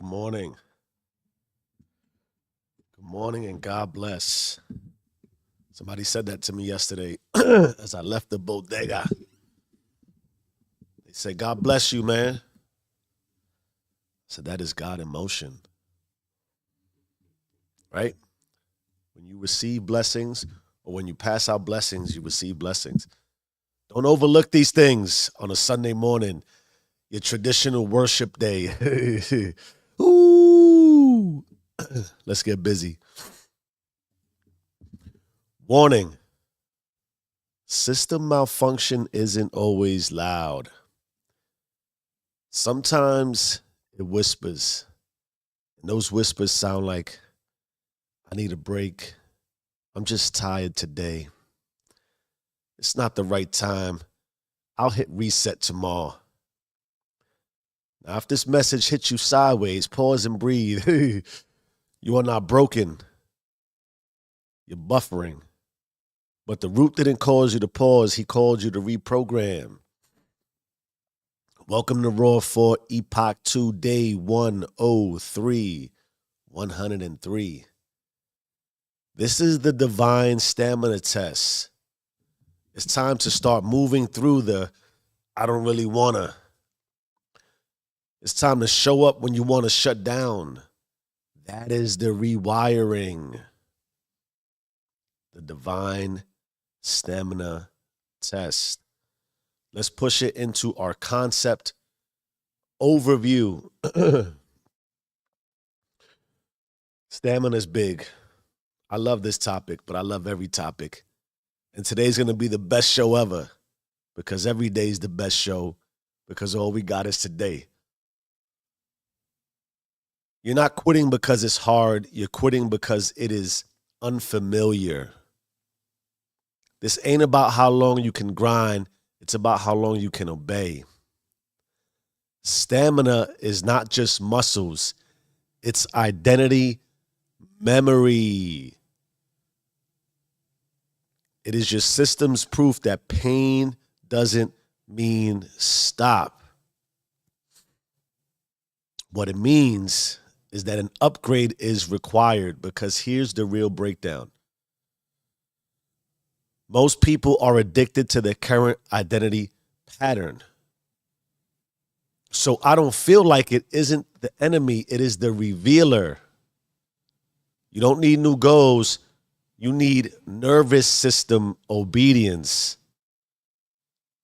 Morning. Good morning and God bless. Somebody said that to me yesterday as I left the bodega. They said, God bless you, man. I said, that is God in motion, right? When you receive blessings or when you pass out blessings, you receive blessings. Don't overlook these things on a Sunday morning, your traditional worship day. Ooh. Let's get busy. Warning. System malfunction isn't always loud. Sometimes it whispers, and those whispers sound like, I need a break. I'm just tired today. It's not the right time. I'll hit reset tomorrow. Now, if this message hits you sideways, pause and breathe. You are not broken. You're buffering. But the root didn't cause you to pause. He called you to reprogram. Welcome to Raw 4 Epoch 2, Day 103. 103. This is the divine stamina test. It's time to start moving through the I don't really wanna. It's time to show up when you want to shut down. That is the rewiring. The divine stamina test. Let's push it into our concept overview. Stamina is big. I love this topic, but I love every topic. And today's going to be the best show ever because every day is the best show because all we got is today. You're not quitting because it's hard. You're quitting because it is unfamiliar. This ain't about how long you can grind. It's about how long you can obey. Stamina is not just muscles. It's identity, memory. It is your system's proof that pain doesn't mean stop. What it means is that an upgrade is required because here's the real breakdown. Most people are addicted to their current identity pattern. So I don't feel like it isn't the enemy, it is the revealer. You don't need new goals. You need nervous system obedience.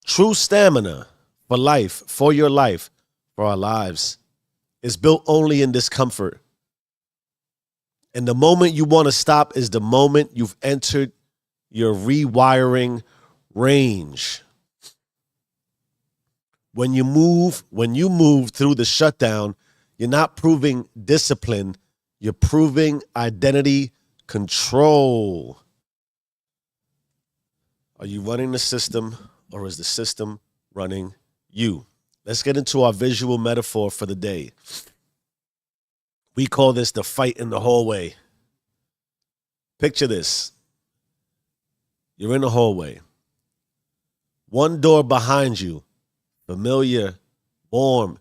True stamina for life, for your life, for our lives, is built only in discomfort. And the moment you want to stop is the moment you've entered your rewiring range. When you move through the shutdown, you're not proving discipline, you're proving identity control. Are you running the system or is the system running you? Let's get into our visual metaphor for the day. We call this the fight in the hallway. Picture this. You're in the hallway. One door behind you, familiar, warm,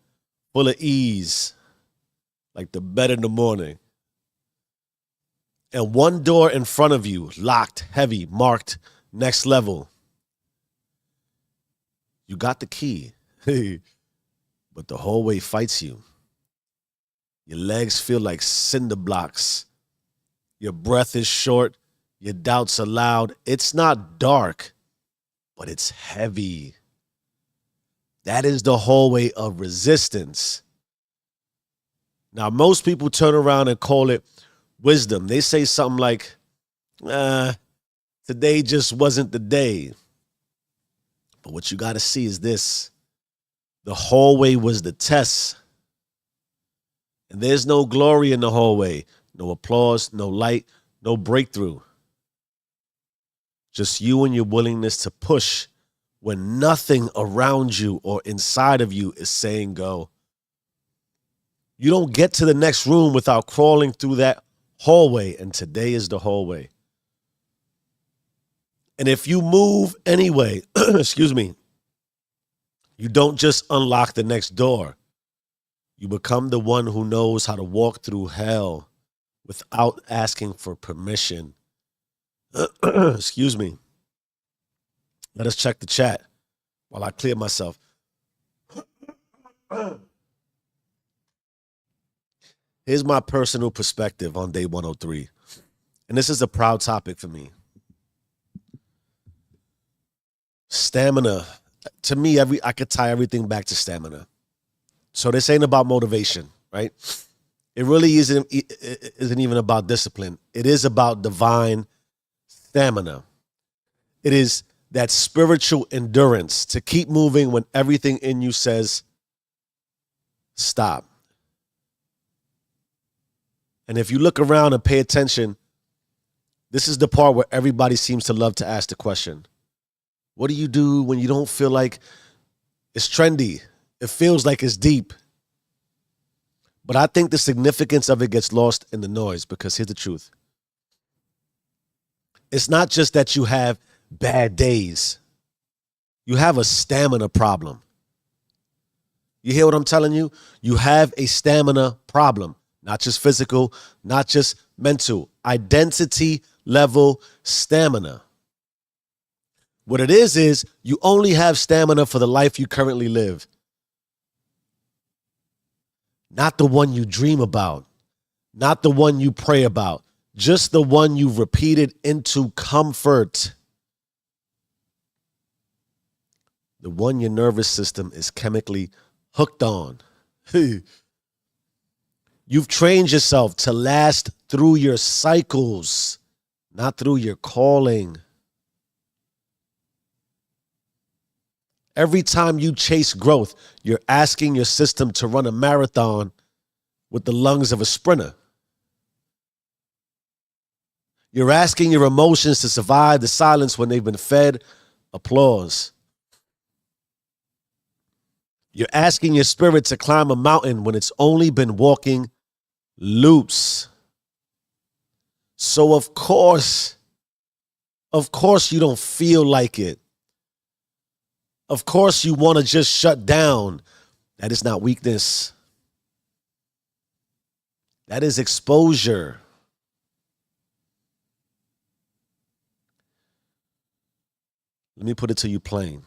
full of ease, like the bed in the morning. And one door in front of you, locked, heavy, marked, next level. You got the key, but the hallway fights you. Your legs feel like cinder blocks. Your breath is short. Your doubts are loud. It's not dark, but it's heavy. That is the hallway of resistance. Now, most people turn around and call it wisdom. They say something like, today just wasn't the day. But what you got to see is this. The hallway was the test. And there's no glory in the hallway. No applause, no light, no breakthrough. Just you and your willingness to push when nothing around you or inside of you is saying go. You don't get to the next room without crawling through that hallway, and today is the hallway. And if you move anyway, excuse me, you don't just unlock the next door. You become the one who knows how to walk through hell without asking for permission. Excuse me. Let us check the chat while I clear myself. Here's my personal perspective on day 103. And this is a proud topic for me. Stamina. To me, I could tie everything back to stamina. So this ain't about motivation, right? It really isn't even about discipline. It is about divine stamina. It is that spiritual endurance to keep moving when everything in you says stop. And if you look around and pay attention, this is the part where everybody seems to love to ask the question. What do you do when you don't feel like it's trendy? It feels like it's deep. But I think the significance of it gets lost in the noise, because here's the truth. It's not just that you have bad days. You have a stamina problem. You hear what I'm telling you? You have a stamina problem. Not just physical, not just mental. Identity level stamina. What it is you only have stamina for the life you currently live. Not the one you dream about. Not the one you pray about. Just the one you've repeated into comfort. The one your nervous system is chemically hooked on. You've trained yourself to last through your cycles, not through your calling. Every time you chase growth, you're asking your system to run a marathon with the lungs of a sprinter. You're asking your emotions to survive the silence when they've been fed applause. You're asking your spirit to climb a mountain when it's only been walking loops. So of course you don't feel like it. Of course you want to just shut down. That is not weakness. That is exposure. Let me put it to you plain.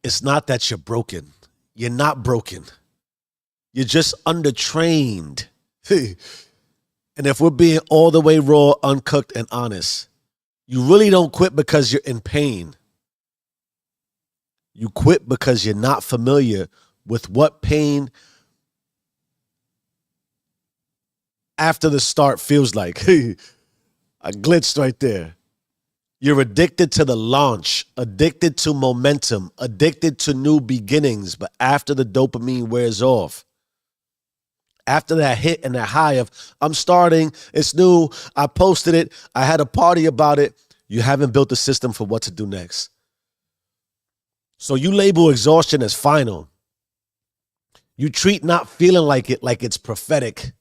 It's not that you're broken. You're not broken. You're just undertrained. And if we're being all the way raw, uncooked, and honest, you really don't quit because you're in pain. You quit because you're not familiar with what pain after the start feels like. I glitched right there. You're addicted to the launch, addicted to momentum, addicted to new beginnings. But after the dopamine wears off, after that hit and that high of, I'm starting, it's new, I posted it, I had a party about it, you haven't built a system for what to do next. So you label exhaustion as final. You treat not feeling like it like it's prophetic.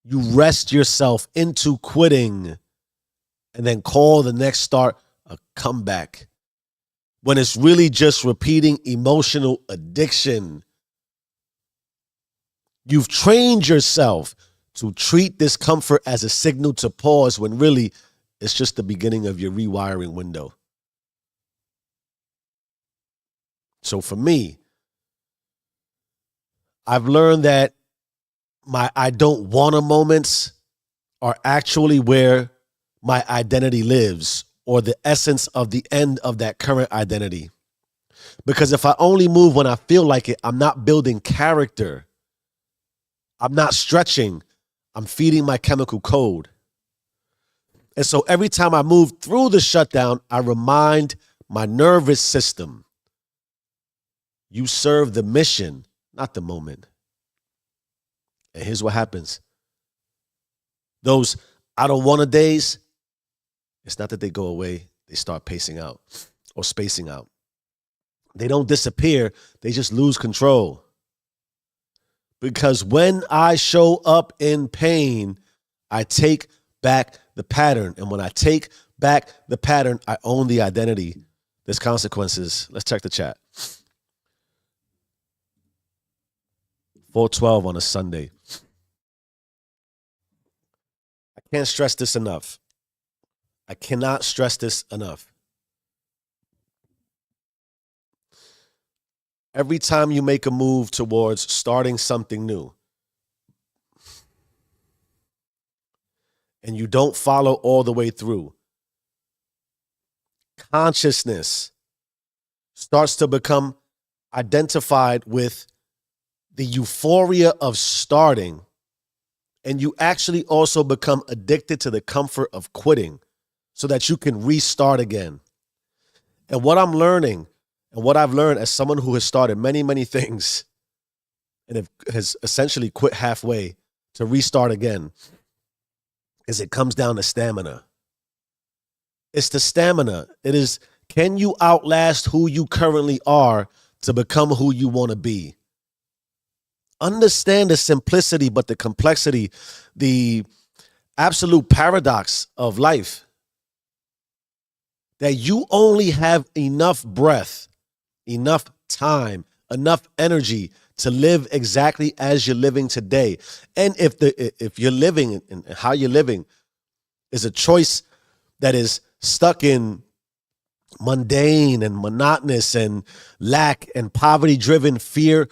You rest yourself into quitting and then call the next start a comeback, when it's really just repeating emotional addiction. You've trained yourself to treat discomfort as a signal to pause, when really it's just the beginning of your rewiring window. So for me, I've learned that my I don't wanna moments are actually where my identity lives, or the essence of the end of that current identity. Because if I only move when I feel like it, I'm not building character. I'm not stretching. I'm feeding my chemical code. And so every time I move through the shutdown, I remind my nervous system, you serve the mission, not the moment. And here's what happens. Those I don't want to days, it's not that they go away. They start pacing out or spacing out. They don't disappear. They just lose control. Because when I show up in pain, I take back the pattern. And when I take back the pattern, I own the identity. There's consequences. Let's check the chat. 4:12 on a Sunday. I can't stress this enough. I cannot stress this enough. Every time you make a move towards starting something new and you don't follow all the way through, consciousness starts to become identified with the euphoria of starting, and you actually also become addicted to the comfort of quitting so that you can restart again. And what I'm learning, and what I've learned as someone who has started many, many things and has essentially quit halfway to restart again, is it comes down to stamina. It's the stamina. It is, can you outlast who you currently are to become who you want to be? Understand the simplicity, but the complexity, the absolute paradox of life. That you only have enough breath, enough time, enough energy to live exactly as you're living today. And if you're living and how you're living is a choice that is stuck in mundane and monotonous and lack and poverty-driven fear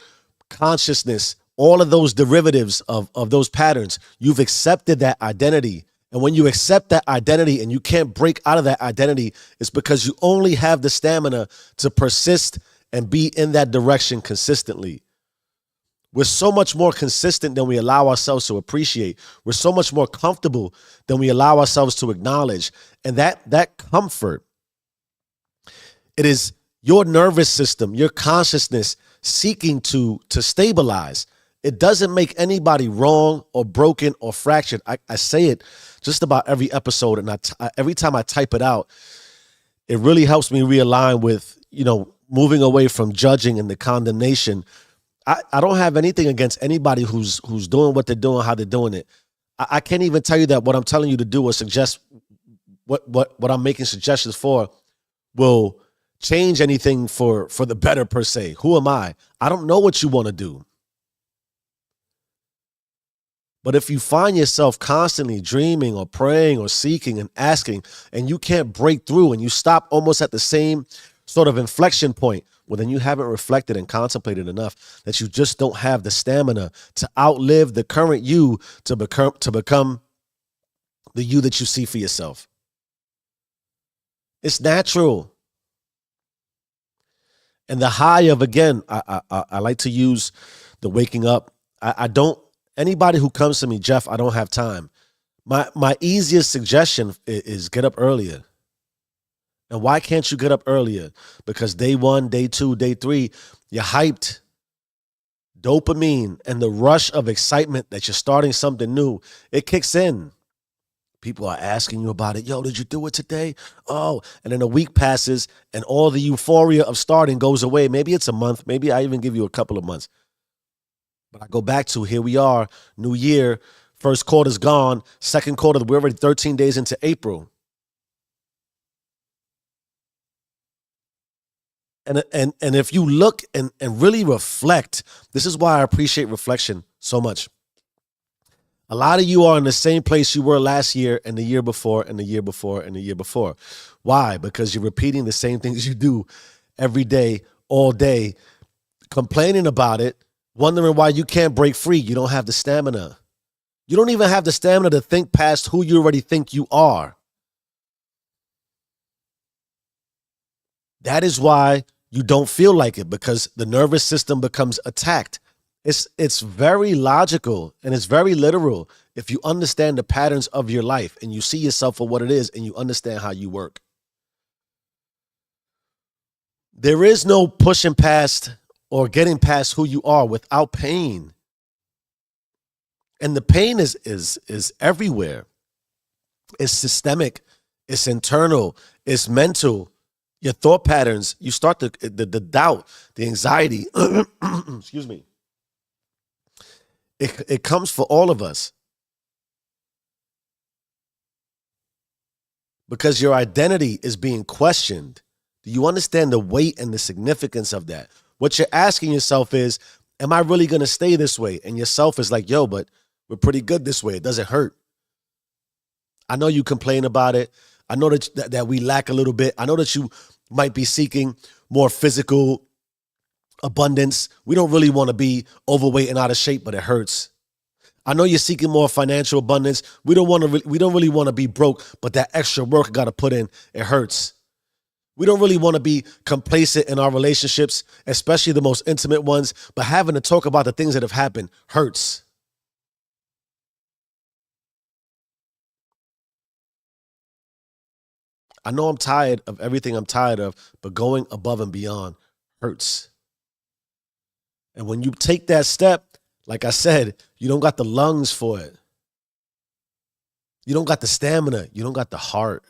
consciousness, all of those derivatives of those patterns, you've accepted that identity. And when you accept that identity and you can't break out of that identity, it's because you only have the stamina to persist and be in that direction consistently. We're so much more consistent than we allow ourselves to appreciate. We're so much more comfortable than we allow ourselves to acknowledge. And that comfort, it is your nervous system, your consciousness seeking to stabilize. It doesn't make anybody wrong or broken or fractured. I say it just about every episode, and every time I type it out, it really helps me realign with, moving away from judging and the condemnation. I don't have anything against anybody who's doing what they're doing, how they're doing it. I can't even tell you that what I'm telling you to do or suggest what I'm making suggestions for will change anything for the better per se. Who am I? I don't know what you want to do. But if you find yourself constantly dreaming or praying or seeking and asking, and you can't break through and you stop almost at the same sort of inflection point, well, then you haven't reflected and contemplated enough that you just don't have the stamina to outlive the current you to become the you that you see for yourself. It's natural. And the high of, again, I like to use the waking up. I don't, anybody who comes to me, Jeff, I don't have time. My easiest suggestion is get up earlier. And why can't you get up earlier? Because day 1, day 2, day 3, you're hyped. Dopamine and the rush of excitement that you're starting something new, it kicks in. People are asking you about it. Yo, did you do it today? Oh, and then a week passes and all the euphoria of starting goes away. Maybe it's a month. Maybe I even give you a couple of months. But I go back to, here we are, new year, first quarter's gone, second quarter, we're already 13 days into April. And if you look and really reflect, this is why I appreciate reflection so much. A lot of you are in the same place you were last year and the year before and the year before and the year before. Why? Because you're repeating the same things you do every day, all day, complaining about it, wondering why you can't break free. You don't have the stamina. You don't even have the stamina to think past who you already think you are. That is why you don't feel like it, because the nervous system becomes attacked. It's very logical and it's very literal if you understand the patterns of your life and you see yourself for what it is and you understand how you work. There is no pushing past or getting past who you are without pain. And the pain is everywhere. It's systemic, it's internal, it's mental. Your thought patterns, you start the doubt, the anxiety, excuse me. It comes for all of us. Because your identity is being questioned. Do you understand the weight and the significance of that? What you're asking yourself is, Am I really going to stay this way? And yourself is like, yo, but we're pretty good this way. It doesn't hurt. I know you complain about it. I know that we lack a little bit. I know that you might be seeking more physical abundance. We don't really want to be overweight and out of shape, but it hurts. I know you're seeking more financial abundance. We don't really want to be broke, but that extra work I got to put in, it hurts. We don't really want to be complacent in our relationships, especially the most intimate ones, but having to talk about the things that have happened hurts. I know I'm tired of everything I'm tired of, but going above and beyond hurts. And when you take that step, like I said, you don't got the lungs for it. You don't got the stamina. You don't got the heart.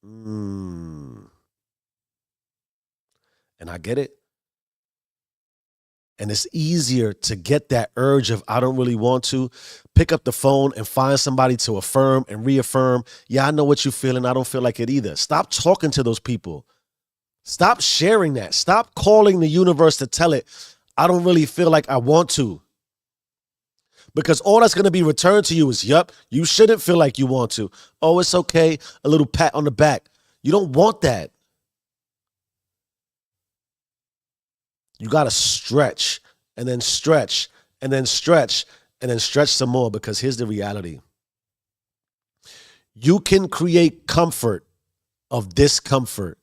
And I get it. And it's easier to get that urge of I don't really want to. Pick up the phone and find somebody to affirm and reaffirm. Yeah, I know what you're feeling. I don't feel like it either. Stop talking to those people. Stop sharing that. Stop calling the universe to tell it, I don't really feel like I want to. Because all that's going to be returned to you is, yup, you shouldn't feel like you want to. Oh, it's okay. A little pat on the back. You don't want that. You got to stretch and then stretch and then stretch and then stretch some more, because here's the reality. You can create comfort of discomfort.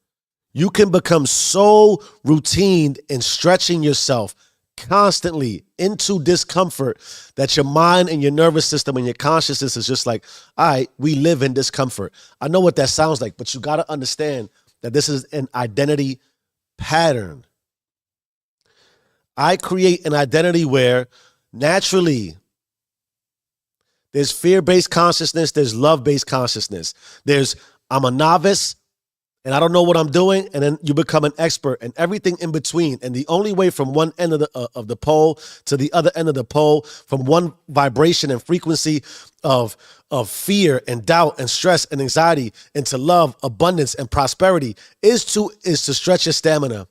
You can become so routine in stretching yourself constantly into discomfort that your mind and your nervous system and your consciousness is just like, all right, we live in discomfort. I know what that sounds like, but you got to understand that this is an identity pattern. I create an identity where naturally there's fear-based consciousness, there's love-based consciousness. There's I'm a novice and I don't know what I'm doing, and then you become an expert and everything in between. And the only way from one end of the pole to the other end of the pole, from one vibration and frequency of fear and doubt and stress and anxiety into love, abundance, and prosperity is to stretch your stamina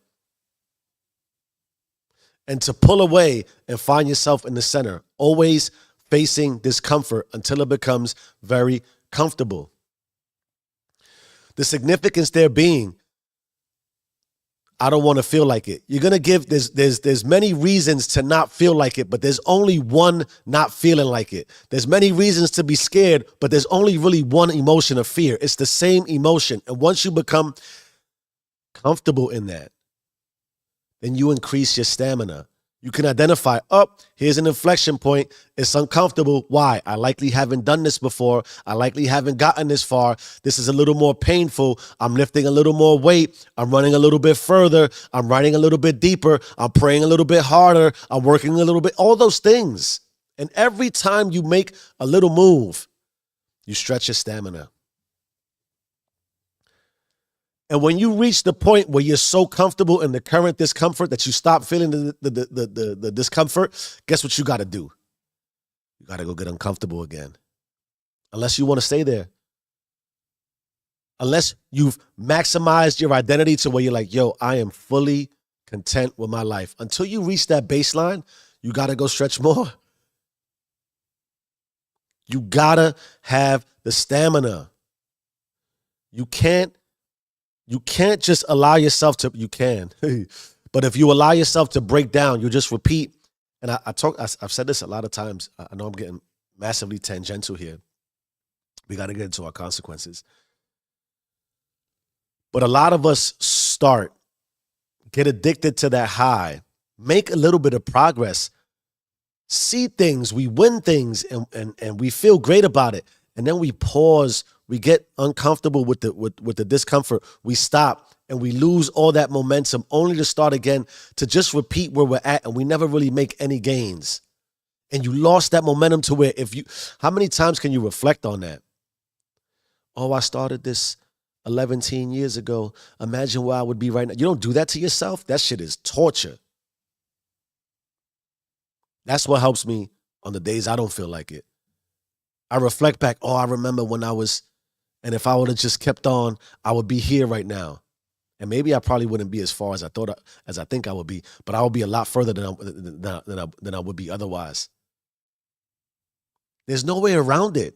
and to pull away and find yourself in the center, always facing discomfort until it becomes very comfortable. The significance there being, I don't want to feel like it. You're going to give, there's many reasons to not feel like it, but there's only one not feeling like it. There's many reasons to be scared, but there's only really one emotion of fear. It's the same emotion. And once you become comfortable in that, then you increase your stamina. You can identify, here's an inflection point. It's uncomfortable. Why? I likely haven't done this before. I likely haven't gotten this far. This is a little more painful. I'm lifting a little more weight. I'm running a little bit further. I'm writing a little bit deeper. I'm praying a little bit harder. I'm working a little bit, all those things. And every time you make a little move, you stretch your stamina. And when you reach the point where you're so comfortable in the current discomfort that you stop feeling the discomfort, guess what you got to do? You got to go get uncomfortable again. Unless you want to stay there. Unless you've maximized your identity to where you're like, yo, I am fully content with my life. Until you reach that baseline, you got to go stretch more. You got to have the stamina. You can't just allow yourself to, you can, but if you allow yourself to break down, you just repeat. And I've said this a lot of times. I know I'm getting massively tangential here. We got to get into our consequences. But a lot of us get addicted to that high, make a little bit of progress, see things, we win things, and we feel great about it. And then we pause. We get uncomfortable with the discomfort. We stop and we lose all that momentum, only to start again, to just repeat where we're at, and we never really make any gains. And you lost that momentum to where how many times can you reflect on that? Oh, I started this 11 years ago. Imagine where I would be right now. You don't do that to yourself. That shit is torture. That's what helps me on the days I don't feel like it. I reflect back, I remember when I was, and if I would have just kept on, I would be here right now. And maybe I probably wouldn't be as far as I think I would be, but I would be a lot further than I would be otherwise. There's no way around it.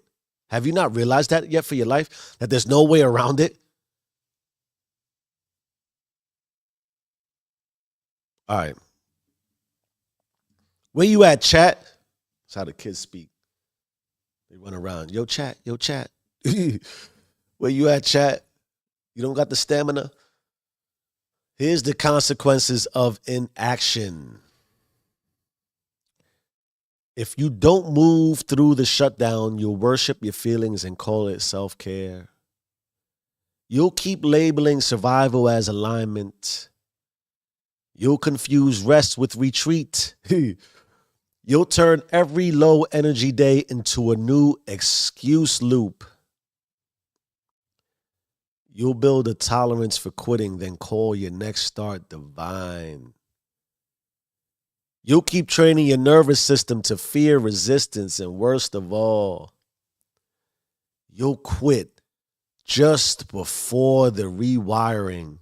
Have you not realized that yet for your life? That there's no way around it? All right. Where you at, chat? That's how the kids speak. They run around. Yo, chat. Yo, chat. Where you at, chat? You don't got the stamina? Here's the consequences of inaction. If you don't move through the shutdown, you'll worship your feelings and call it self-care. You'll keep labeling survival as alignment. You'll confuse rest with retreat. You'll turn every low energy day into a new excuse loop. You'll build a tolerance for quitting, then call your next start divine. You'll keep training your nervous system to fear resistance, and worst of all, you'll quit just before the rewiring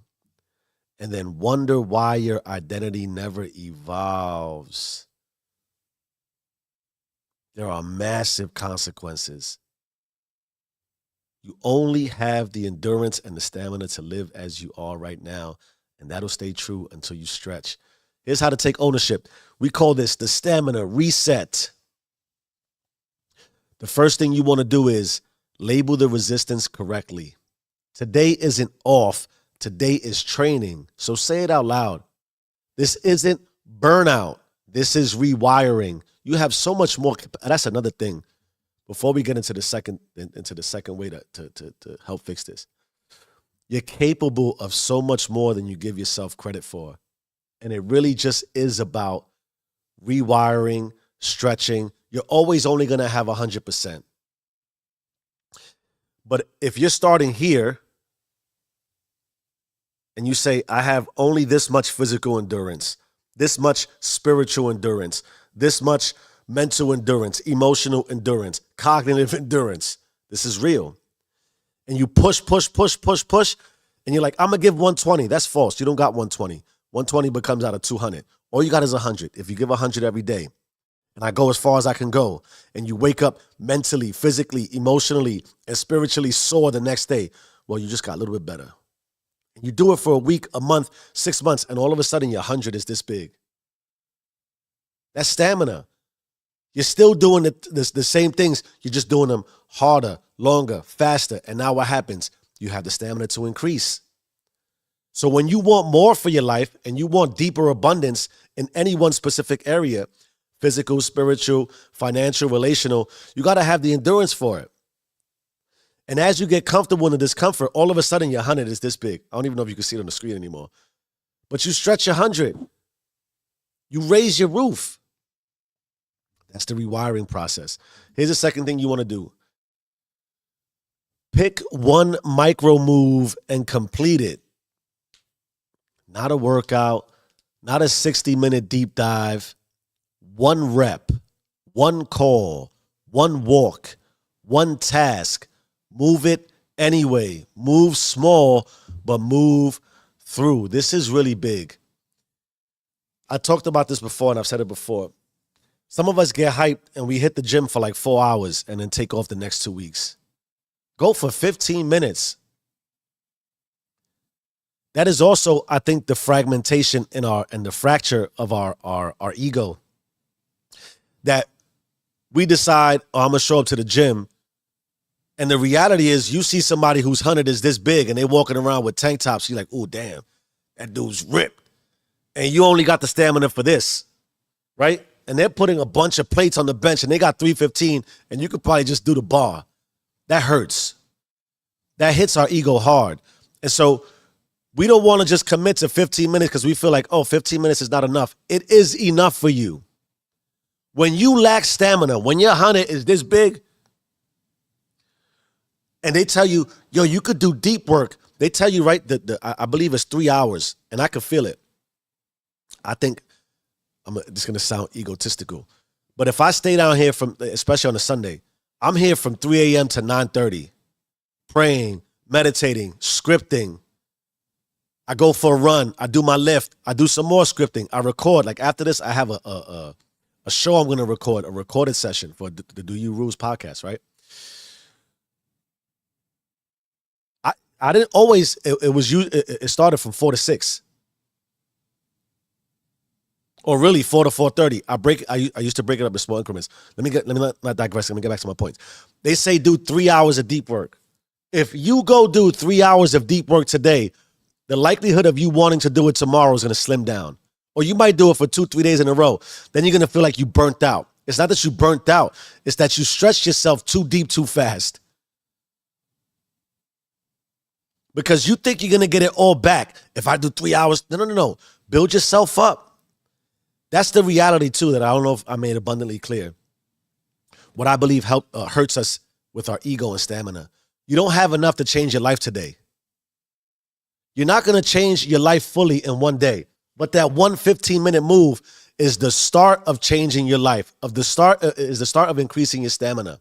and then wonder why your identity never evolves. There are massive consequences. You only have the endurance and the stamina to live as you are right now, and that'll stay true until you stretch. Here's how to take ownership. We call this the stamina reset. The first thing you want to do is label the resistance correctly. Today isn't off. Today is training. So say it out loud. This isn't burnout. This is rewiring. You have so much more. That's another thing. Before we get into the second way to help fix this, you're capable of so much more than you give yourself credit for. And it really just is about rewiring, stretching. You're always only going to have 100%. But if you're starting here and you say, I have only this much physical endurance, this much spiritual endurance, this much mental endurance, emotional endurance, cognitive endurance, this is real. And you push, and you're like, I'm going to give 120. That's false. You don't got 120. 120 becomes out of 200. All you got is 100. If you give 100 every day, and I go as far as I can go, and you wake up mentally, physically, emotionally, and spiritually sore the next day, well, you just got a little bit better. And you do it for a week, a month, 6 months, and all of a sudden your 100 is this big. That's stamina. You're still doing the same things. You're just doing them harder, longer, faster. And now what happens? You have the stamina to increase. So when you want more for your life and you want deeper abundance in any one specific area, physical, spiritual, financial, relational, you got to have the endurance for it. And as you get comfortable in the discomfort, all of a sudden your 100 is this big. I don't even know if you can see it on the screen anymore. But you stretch your 100. You raise your roof. That's the rewiring process. Here's the second thing you want to do. Pick one micro move and complete it. Not a workout, not a 60-minute deep dive. One rep, one call, one walk, one task. Move it anyway. Move small, but move through. This is really big. I talked about this before, and I've said it before. Some of us get hyped, and we hit the gym for like 4 hours and then take off the next 2 weeks. Go for 15 minutes. That is also, I think, the fragmentation and the fracture of our ego. That we decide, oh, I'm going to show up to the gym. And the reality is you see somebody whose 100 is this big and they're walking around with tank tops. You're like, oh, damn, that dude's ripped. And you only got the stamina for this, right? And they're putting a bunch of plates on the bench and they got 315 and you could probably just do the bar. That hurts. That hits our ego hard. And so we don't want to just commit to 15 minutes because we feel like, oh, 15 minutes is not enough. It is enough for you. When you lack stamina, when your 100 is this big, and they tell you, yo, you could do deep work. They tell you, right, I believe it's 3 hours, and I could feel it. I think, this is going to sound egotistical, but if I stay down here especially on a Sunday, I'm here from 3 a.m. to 9:30, praying, meditating, scripting, I go for a run. I do my lift. I do some more scripting. I record. Like after this, I have a show I'm going to record, a recorded session for the Do You Rules podcast, right? I didn't always, it started from 4 to 6. Or really 4 to 4:30. I used to break it up in small increments. Let me not digress. Let me get back to my points. They say do 3 hours of deep work. If you go do 3 hours of deep work today, the likelihood of you wanting to do it tomorrow is going to slim down. Or you might do it for 2-3 days in a row. Then you're going to feel like you burnt out. It's not that you burnt out. It's that you stretched yourself too deep, too fast. Because you think you're going to get it all back. If I do 3 hours, no. Build yourself up. That's the reality too, that I don't know if I made abundantly clear. What I believe hurts us with our ego and stamina. You don't have enough to change your life today. You're not going to change your life fully in one day. But that one 15-minute move is the start of changing your life. Is the start of increasing your stamina.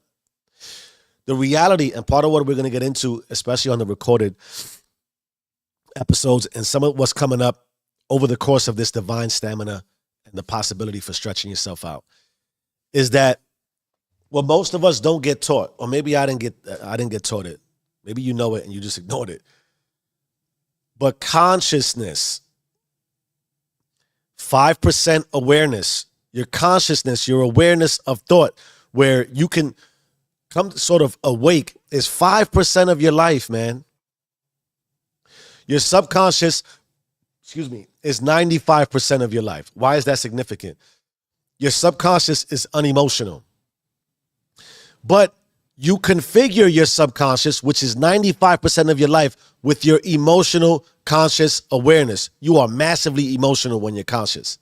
The reality, and part of what we're going to get into, especially on the recorded episodes and some of what's coming up over the course of this divine stamina and the possibility for stretching yourself out, is that what most of us don't get taught, or maybe I didn't get taught it. Maybe you know it and you just ignored it. But consciousness, 5% awareness, your consciousness, your awareness of thought, where you can come sort of awake, is 5% of your life, man. Your subconscious, is 95% of your life. Why is that significant? Your subconscious is unemotional. But you configure your subconscious, which is 95% of your life, with your emotional conscious awareness. You are massively emotional when you're conscious.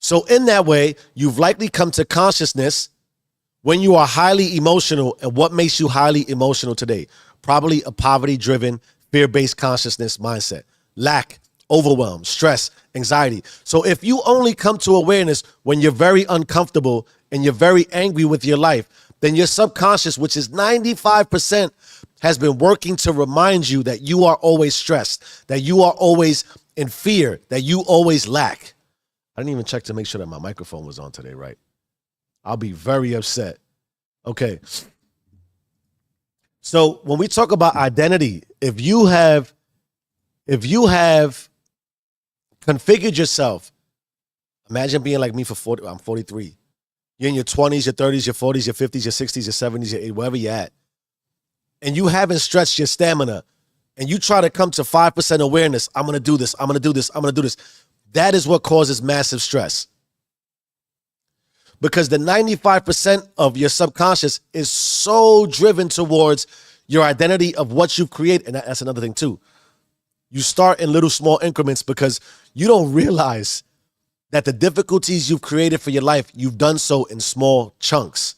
So in that way, you've likely come to consciousness when you are highly emotional. And what makes you highly emotional today? Probably a poverty-driven, fear-based consciousness mindset. Lack, overwhelm, stress, anxiety. So if you only come to awareness when you're very uncomfortable and you're very angry with your life, then your subconscious, which is 95%, has been working to remind you that you are always stressed, that you are always in fear, that you always lack. I didn't even check to make sure that my microphone was on today, right? I'll be very upset. Okay. So when we talk about identity, if you have configured yourself, imagine being like me for 40, I'm 43. You're in your 20s, your 30s, your 40s, your 50s, your 60s, your 70s, your 80s, wherever you're at. And you haven't stretched your stamina and you try to come to 5% awareness. I'm going to do this. I'm going to do this. I'm going to do this. That is what causes massive stress. Because the 95% of your subconscious is so driven towards your identity of what you've created. And that's another thing too. You start in little small increments because you don't realize that the difficulties you've created for your life, you've done so in small chunks.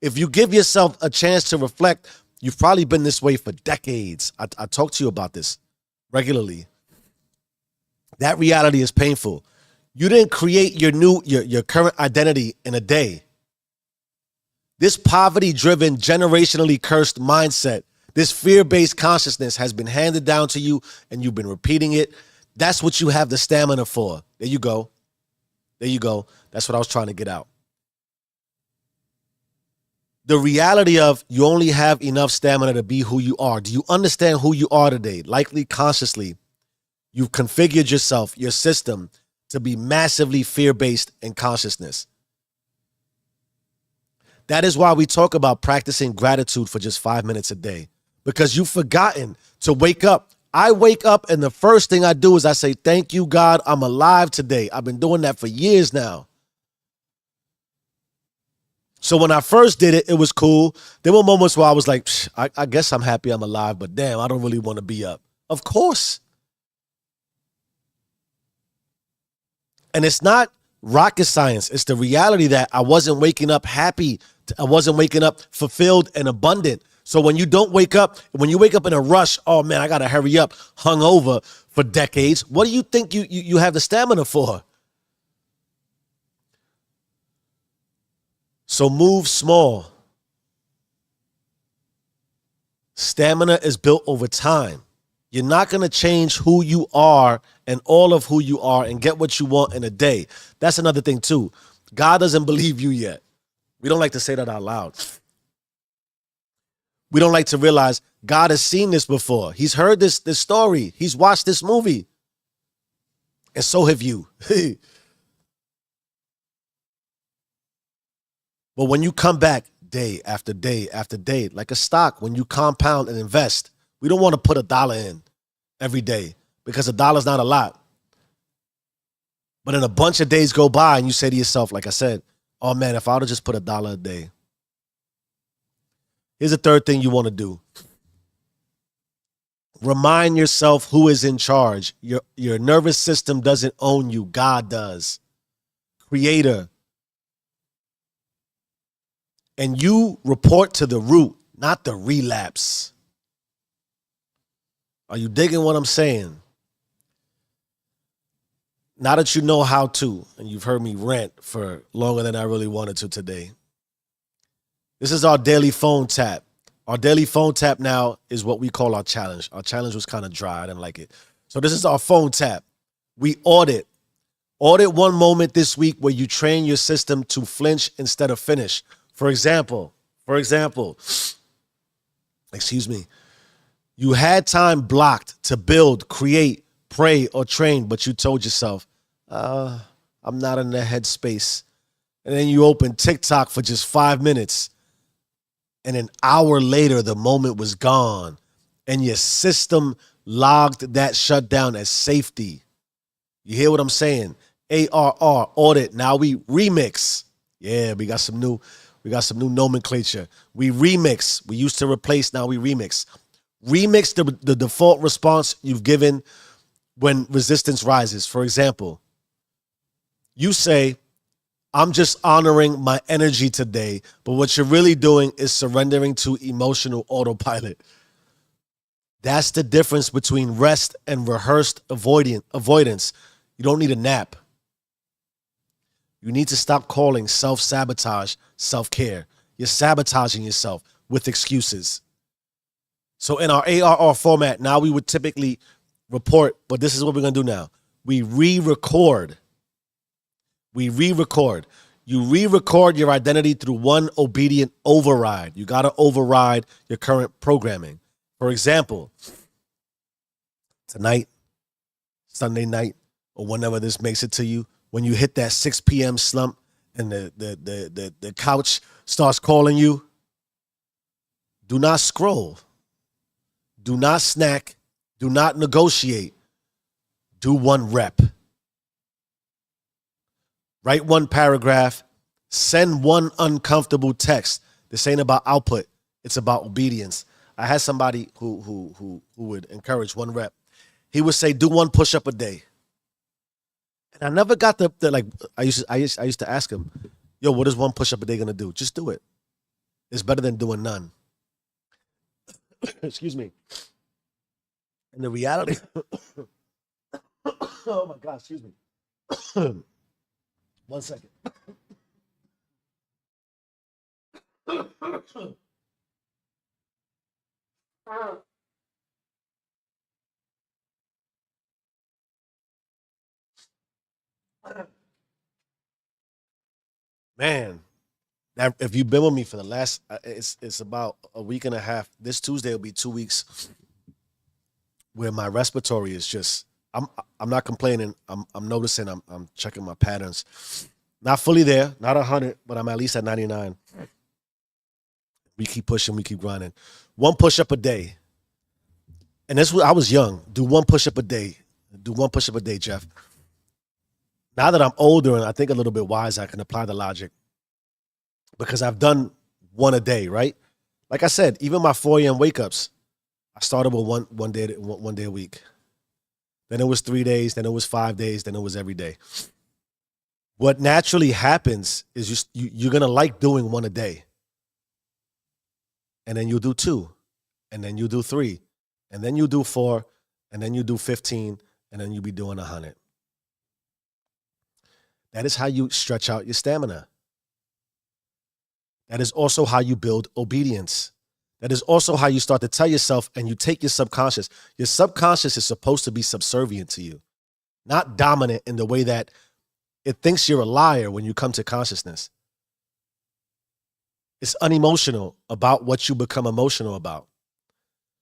If you give yourself a chance to reflect, you've probably been this way for decades. I talk to you about this regularly. That reality is painful. You didn't create your current identity in a day. This poverty-driven, generationally cursed mindset, this fear-based consciousness has been handed down to you and you've been repeating it. That's what you have the stamina for. There you go. There you go. That's what I was trying to get out. The reality of you only have enough stamina to be who you are. Do you understand who you are today? Likely consciously, you've configured yourself, your system, to be massively fear-based in consciousness. That is why we talk about practicing gratitude for just 5 minutes a day, because you've forgotten to wake up. I wake up and the first thing I do is I say, thank you, God, I'm alive today. I've been doing that for years now. So when I first did it, it was cool. There were moments where I was like, I guess I'm happy I'm alive, but damn, I don't really want to be up. Of course. And it's not rocket science. It's the reality that I wasn't waking up happy. I wasn't waking up fulfilled and abundant. So when you don't wake up, when you wake up in a rush, oh man, I got to hurry up, hungover for decades. What do you think you have the stamina for? So move small. Stamina is built over time. You're not going to change who you are and all of who you are and get what you want in a day. That's another thing too. God doesn't believe you yet. We don't like to say that out loud. We don't like to realize God has seen this before. He's heard this story. He's watched this movie. And so have you. But when you come back day after day after day, like a stock, when you compound and invest, we don't want to put $1 in every day because $1's not a lot. But then a bunch of days go by and you say to yourself, like I said, oh man, if I would have just put $1 a day. Here's the third thing you want to do. Remind yourself who is in charge. Your nervous system doesn't own you. God does. Creator. And you report to the root, not the relapse. Are you digging what I'm saying? Now that you know how to, and you've heard me rant for longer than I really wanted to today, this is our daily phone tap. Our daily phone tap now is what we call our challenge. Our challenge was kind of dry. I didn't like it. So this is our phone tap. We audit. Audit one moment this week where you train your system to flinch instead of finish. For example, excuse me, you had time blocked to build, create, pray, or train, but you told yourself, I'm not in the headspace. And then you open TikTok for just 5 minutes. And an hour later, the moment was gone. And your system logged that shutdown as safety. You hear what I'm saying? ARR, audit. Now we remix. Yeah, we got some new nomenclature. We remix. We used to replace, now we remix. Remix the default response you've given when resistance rises. For example, you say, I'm just honoring my energy today, but what you're really doing is surrendering to emotional autopilot. That's the difference between rest and rehearsed avoidance. You don't need a nap. You need to stop calling self-sabotage self-care. You're sabotaging yourself with excuses. So in our ARR format, now we would typically report, but this is what we're going to do now. We re-record. You re-record your identity through one obedient override. You got to override your current programming. For example, tonight, Sunday night, or whenever this makes it to you, when you hit that 6 p.m. slump and the couch starts calling you, do not scroll. Do not snack. Do not negotiate. Do one rep. Write one paragraph. Send one uncomfortable text. This ain't about output. It's about obedience. I had somebody who would encourage one rep. He would say, do one push-up a day. And I never got the like, I used to ask him, yo, what is one push-up a day going to do? Just do it. It's better than doing none. Excuse me. And the reality, oh my God, excuse me. 1 second. Man, now if you've been with me for the last, it's about a week and a half. This Tuesday will be 2 weeks where my respiratory is just, I'm not complaining. I'm noticing I'm checking my patterns. Not fully there, not 100, but I'm at least at 99. We keep pushing, we keep grinding. One push-up a day. And this was, I was young. Do one push-up a day. Do one push-up a day, Jeff. Now that I'm older and I think a little bit wiser, I can apply the logic. Because I've done one a day, right? Like I said, even my 4 a.m. wake-ups, I started with one day a week. Then it was 3 days, then it was 5 days, then it was every day. What naturally happens is you're going to like doing one a day. And then you do 2. And then you do 3. And then you do 4. And then you do 15. And then you'll be doing 100. That is how you stretch out your stamina. That is also how you build obedience. That is also how you start to tell yourself, and you take your subconscious. Your subconscious is supposed to be subservient to you, not dominant in the way that it thinks you're a liar when you come to consciousness. It's unemotional about what you become emotional about.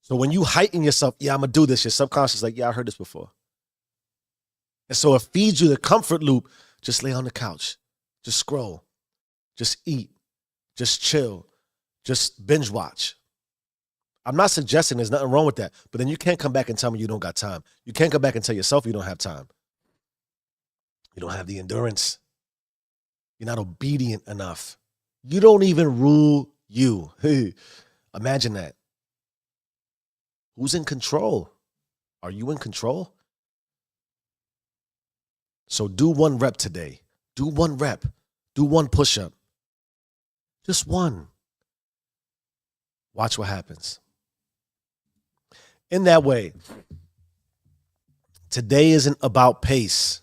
So when you heighten yourself, yeah, I'm going to do this, your subconscious is like, yeah, I heard this before. And so it feeds you the comfort loop. Just lay on the couch, just scroll, just eat, just chill, just binge watch. I'm not suggesting there's nothing wrong with that, but then you can't come back and tell me you don't got time. You can't come back and tell yourself you don't have time. You don't have the endurance. You're not obedient enough. You don't even rule you. Imagine that. Who's in control? Are you in control? So do 1 rep today. Do 1 rep. Do 1 push-up. Just 1. Watch what happens. In that way, today isn't about pace.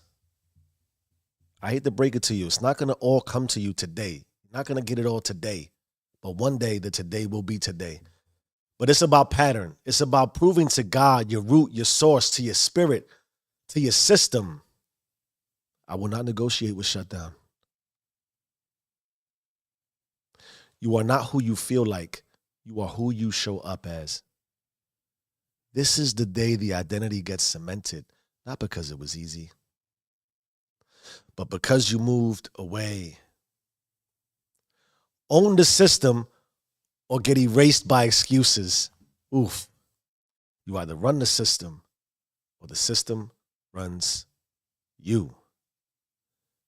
I hate to break it to you. It's not going to all come to you today. You're not going to get it all today. But one day, the today will be today. But it's about pattern. It's about proving to God, your root, your source, to your spirit, to your system. I will not negotiate with shutdown. You are not who you feel like. You are who you show up as. This is the day the identity gets cemented, not because it was easy, but because you moved away. Own the system or get erased by excuses. Oof. You either run the system or the system runs you.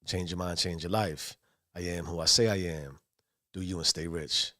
Change your mind, change your life. I am who I say I am. Do you and stay rich.